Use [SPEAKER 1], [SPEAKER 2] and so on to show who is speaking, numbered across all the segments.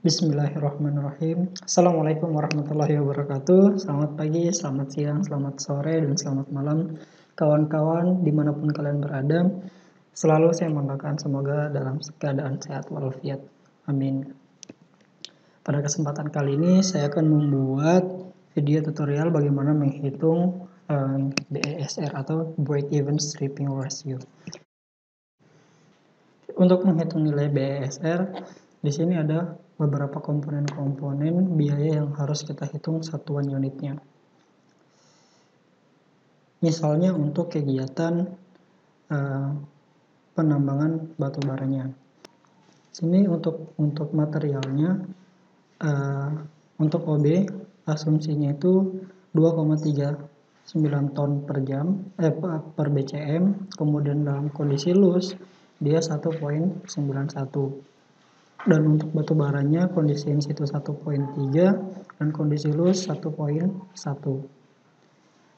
[SPEAKER 1] Bismillahirrahmanirrahim. Assalamualaikum warahmatullahi wabarakatuh. Selamat pagi, selamat siang, selamat sore, dan selamat malam kawan-kawan dimanapun kalian berada. Selalu saya mendoakan semoga dalam keadaan sehat walafiat. Amin. Pada kesempatan kali ini saya akan membuat video tutorial bagaimana menghitung BESR atau Break Even Stripping Ratio. Untuk menghitung nilai BESR, di sini ada beberapa komponen-komponen biaya yang harus kita hitung satuan unitnya. Misalnya untuk kegiatan penambangan batu baranya. Sini untuk materialnya, untuk OB asumsinya itu 2,39 ton per jam per BCM, kemudian dalam kondisi loose dia 1,91. Dan untuk batu baranya kondisi in situ 1,3 dan kondisi loose 1,1.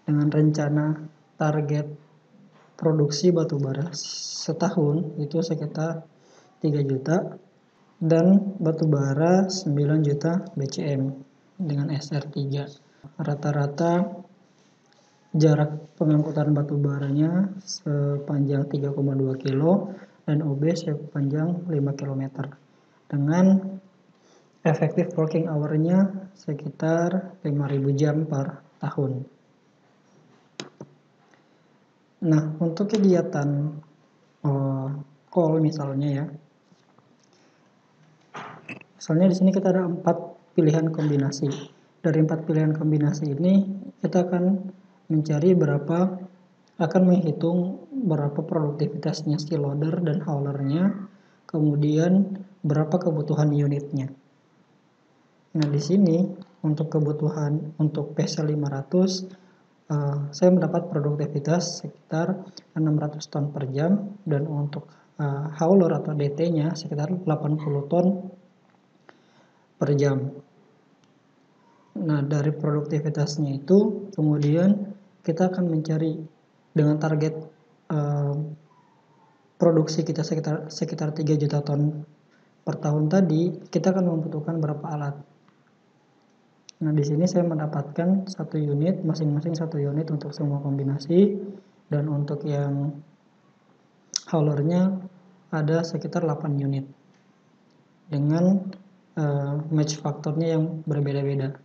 [SPEAKER 1] Dengan rencana target produksi batu bara setahun itu sekitar 3 juta dan batu bara 9 juta BCM dengan SR3. Rata-rata jarak pengangkutan batu baranya sepanjang 3,2 kilo dan OB sepanjang 5 km. Dengan effective working hour-nya sekitar 5.000 jam per tahun. Nah, untuk kegiatan call misalnya ya. Misalnya di sini kita ada 4 pilihan kombinasi. Dari 4 pilihan kombinasi ini kita akan mencari akan menghitung berapa produktivitasnya si loader dan haulernya, kemudian berapa kebutuhan unitnya. Nah, di sini untuk kebutuhan untuk PC500 saya mendapat produktivitas sekitar 600 ton per jam dan untuk hauler atau DT-nya sekitar 80 ton per jam. Nah, dari produktivitasnya itu kemudian kita akan mencari dengan target produksi kita sekitar 3 juta ton per tahun tadi, kita akan membutuhkan berapa alat. Nah, di sini saya mendapatkan masing-masing satu unit untuk semua kombinasi, dan untuk yang haulernya ada sekitar 8 unit dengan match faktornya yang berbeda-beda.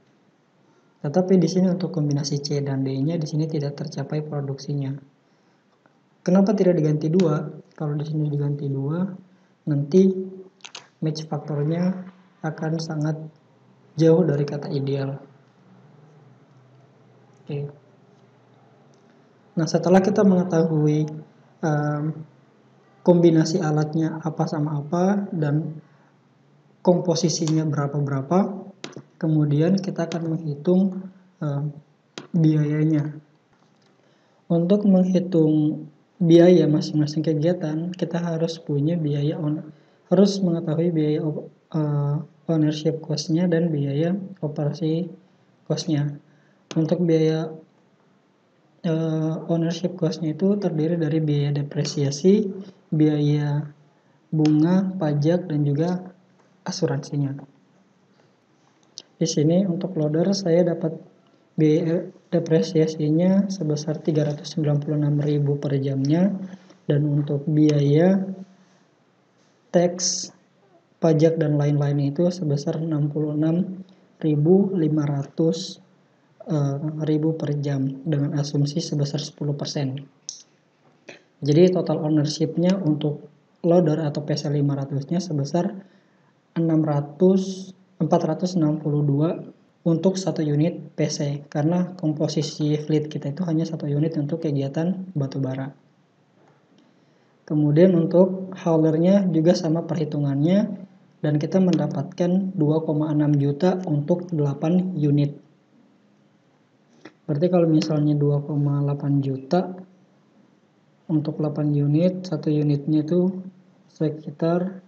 [SPEAKER 1] Tetapi di sini untuk kombinasi C dan D-nya di sini tidak tercapai produksinya. Kenapa tidak diganti 2? Kalau di sini diganti 2, nanti match faktornya akan sangat jauh dari kata ideal. Oke. Nah, setelah kita mengetahui kombinasi alatnya apa sama apa dan komposisinya berapa, kemudian kita akan menghitung biayanya. Untuk menghitung biaya masing-masing kegiatan, kita harus mengetahui biaya ownership cost-nya dan biaya operasi cost-nya. Untuk biaya ownership cost-nya itu terdiri dari biaya depresiasi, biaya bunga, pajak, dan juga asuransinya. Di sini untuk loader saya dapat biaya depresiasinya sebesar 396.000 per jamnya, dan untuk biaya tax, pajak, dan lain-lain itu sebesar 66.500 ribu per jam dengan asumsi sebesar 10%. Jadi total ownership-nya untuk loader atau PC500-nya sebesar 462 untuk satu unit PC, karena komposisi fleet kita itu hanya satu unit untuk kegiatan batubara. Kemudian untuk haulernya juga sama perhitungannya, dan kita mendapatkan 2,6 juta untuk 8 unit. Berarti kalau misalnya 2,8 juta untuk 8 unit, satu unitnya itu sekitar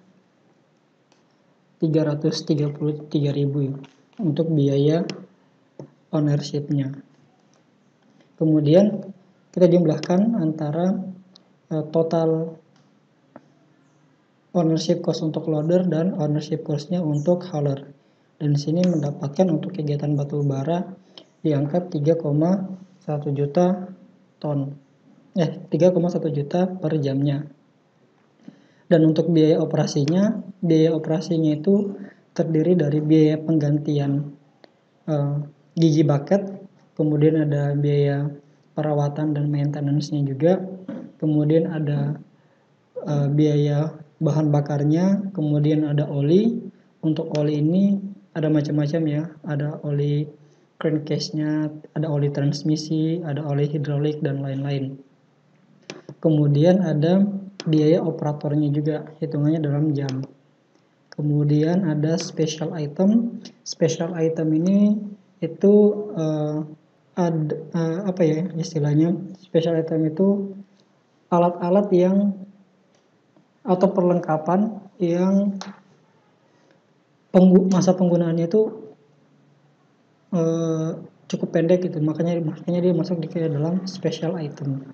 [SPEAKER 1] 333.000 ya, untuk biaya ownership-nya. Kemudian kita jumlahkan antara total ownership cost untuk loader dan ownership cost-nya untuk hauler. Dan di sini mendapatkan untuk kegiatan batu bara di angka 3,1 juta ton. 3,1 juta per jamnya. Dan untuk biaya operasinya itu terdiri dari biaya penggantian gigi bucket, kemudian ada biaya perawatan dan maintenance-nya juga, kemudian ada biaya bahan bakarnya, kemudian ada oli. Untuk oli ini ada macam-macam ya, ada oli crankcase-nya, ada oli transmisi, ada oli hidrolik dan lain-lain. Kemudian ada biaya operatornya juga, hitungannya dalam jam. Kemudian ada special item. Special item ini itu apa ya istilahnya? Special item itu alat-alat yang atau perlengkapan yang masa penggunaannya itu cukup pendek gitu, makanya dia masuk di dalam special item.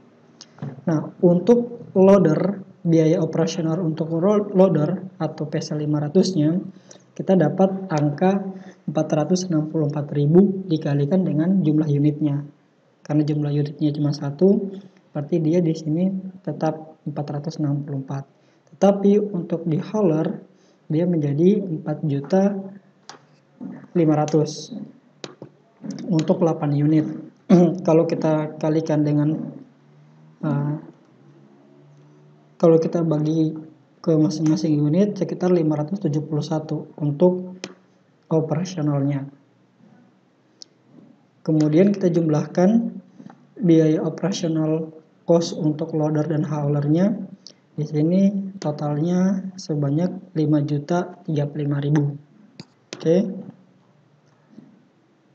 [SPEAKER 1] Nah, untuk loader, biaya operasional untuk loader atau PSL500-nya kita dapat angka 464.000 dikalikan dengan jumlah unitnya. Karena jumlah unitnya cuma 1, berarti dia di sini tetap 464. Tetapi untuk di hauler dia menjadi 4.500.000 untuk 8 unit. Kalau kita kalikan dengan kalau kita bagi ke masing-masing unit sekitar 571 untuk operasionalnya. Kemudian kita jumlahkan biaya operasional cost untuk loader dan haulernya. Di sini totalnya sebanyak 5.035.000. Oke.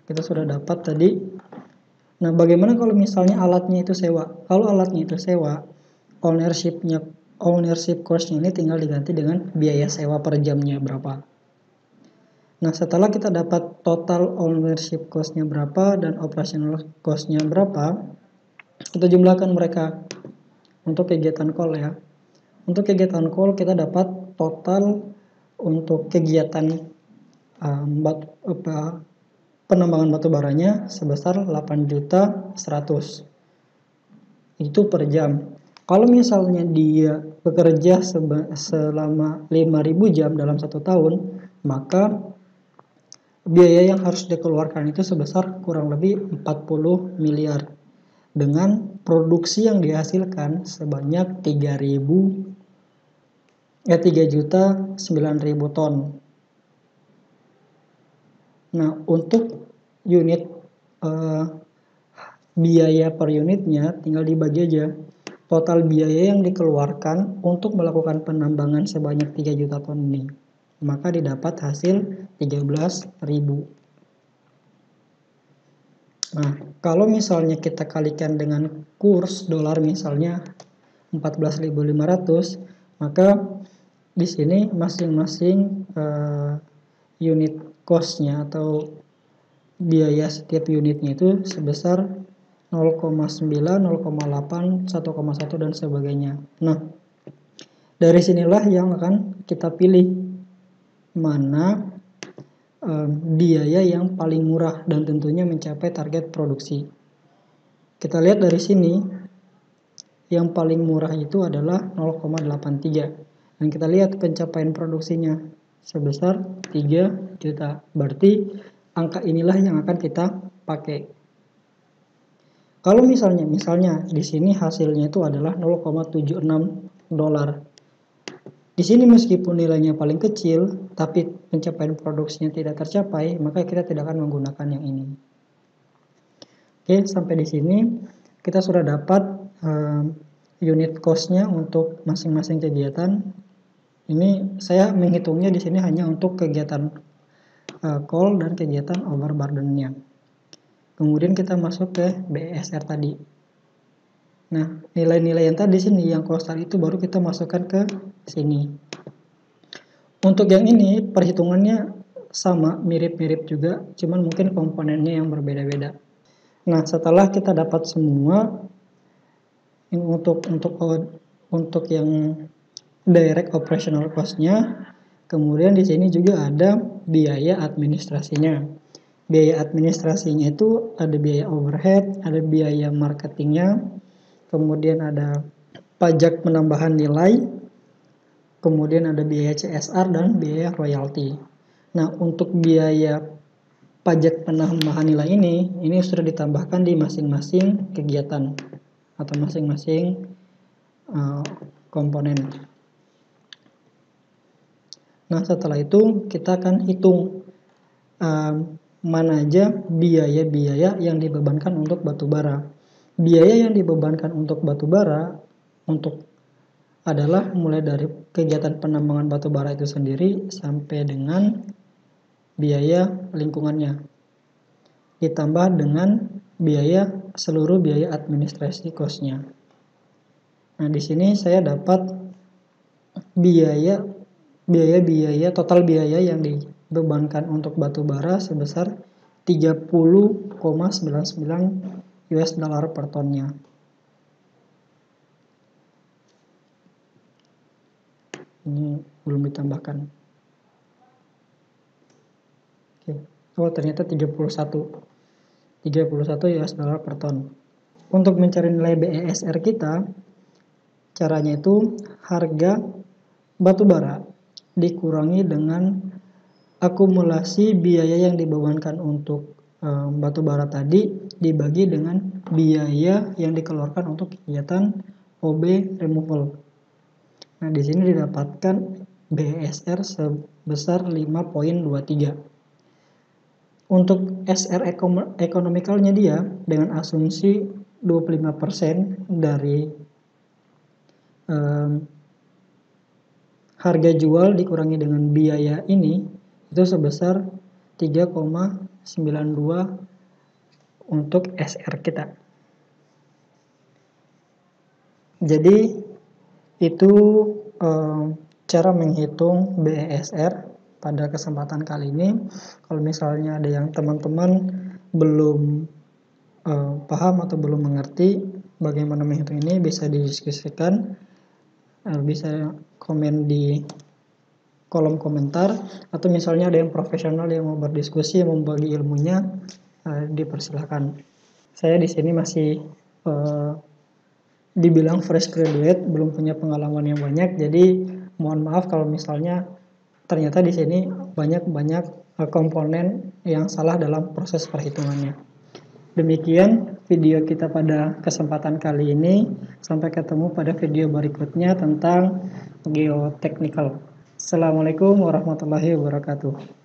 [SPEAKER 1] Kita sudah dapat tadi. Nah, bagaimana kalau misalnya alatnya itu sewa? Kalau alatnya itu sewa, ownership cost-nya ini tinggal diganti dengan biaya sewa per jamnya berapa. Nah, setelah kita dapat total ownership cost-nya berapa dan operational cost-nya berapa, kita jumlahkan mereka untuk kegiatan call ya. Untuk kegiatan call kita dapat total untuk kegiatan penambangan batu baranya sebesar 8.100.000. Itu per jam. Kalau misalnya dia bekerja selama 5.000 jam dalam 1 tahun, maka biaya yang harus dikeluarkan itu sebesar kurang lebih 40 miliar. Dengan produksi yang dihasilkan sebanyak 3.009.000 ton. Nah, untuk unit biaya per unitnya tinggal dibagi aja. Total biaya yang dikeluarkan untuk melakukan penambangan sebanyak 3 juta ton ini. Maka didapat hasil 13.000. Nah, kalau misalnya kita kalikan dengan kurs dolar misalnya 14.500, maka di sini masing-masing unit cost-nya atau biaya setiap unitnya itu sebesar 0,9, 0,8, 1,1 dan sebagainya. Nah, dari sinilah yang akan kita pilih mana biaya yang paling murah dan tentunya mencapai target produksi. Kita lihat dari sini, yang paling murah itu adalah 0,83. Dan kita lihat pencapaian produksinya sebesar 3 juta. Berarti angka inilah yang akan kita pakai. Kalau misalnya di sini hasilnya itu adalah 0,76 dolar. Di sini meskipun nilainya paling kecil, tapi pencapaian produksinya tidak tercapai, maka kita tidak akan menggunakan yang ini. Oke, sampai di sini kita sudah dapat unit cost-nya untuk masing-masing kegiatan. Ini saya menghitungnya di sini hanya untuk kegiatan call dan kegiatan overburden-nya. Kemudian kita masuk ke BESR tadi. Nah, nilai-nilai yang tadi sini, yang kostar itu baru kita masukkan ke sini. Untuk yang ini, perhitungannya sama, mirip-mirip juga, cuman mungkin komponennya yang berbeda-beda. Nah, setelah kita dapat semua, untuk yang direct operational cost-nya. Kemudian di sini juga ada biaya administrasinya. Biaya administrasinya itu ada biaya overhead, ada biaya marketingnya, kemudian ada pajak penambahan nilai, kemudian ada biaya CSR dan biaya royalti. Nah, untuk biaya pajak penambahan nilai ini sudah ditambahkan di masing-masing kegiatan atau masing-masing komponen. Nah, setelah itu kita akan hitung mana aja biaya-biaya yang dibebankan untuk batubara. Biaya yang dibebankan untuk batubara adalah mulai dari kegiatan penambangan batubara itu sendiri sampai dengan biaya lingkungannya, ditambah dengan seluruh biaya administrasi cost-nya. Nah, di sini saya dapat total biaya yang dibebankan untuk batubara sebesar 30,99 US dollar per tonnya. Ini belum ditambahkan. Oke. Oh, ternyata 31 US dollar per ton. Untuk mencari nilai BESR kita, caranya itu harga batubara dikurangi dengan akumulasi biaya yang dibebankan untuk batubara tadi dibagi dengan biaya yang dikeluarkan untuk kegiatan OB removal. Nah, di sini didapatkan BESR sebesar 5,23. Untuk SR ekonomikalnya dia dengan asumsi 25% dari harga jual dikurangi dengan biaya ini itu sebesar 3,92 untuk SR kita. Jadi itu cara menghitung BESR pada kesempatan kali ini. Kalau misalnya ada yang teman-teman belum paham atau belum mengerti bagaimana menghitung ini, bisa didiskusikan, bisa komen di kolom komentar, atau misalnya ada yang profesional yang mau berdiskusi, mau membagi ilmunya, dipersilahkan. Saya di sini masih dibilang fresh graduate, belum punya pengalaman yang banyak, jadi mohon maaf kalau misalnya ternyata di sini banyak komponen yang salah dalam proses perhitungannya. Demikian video kita pada kesempatan kali ini. Sampai ketemu pada video berikutnya tentang geoteknikal. Assalamualaikum warahmatullahi wabarakatuh.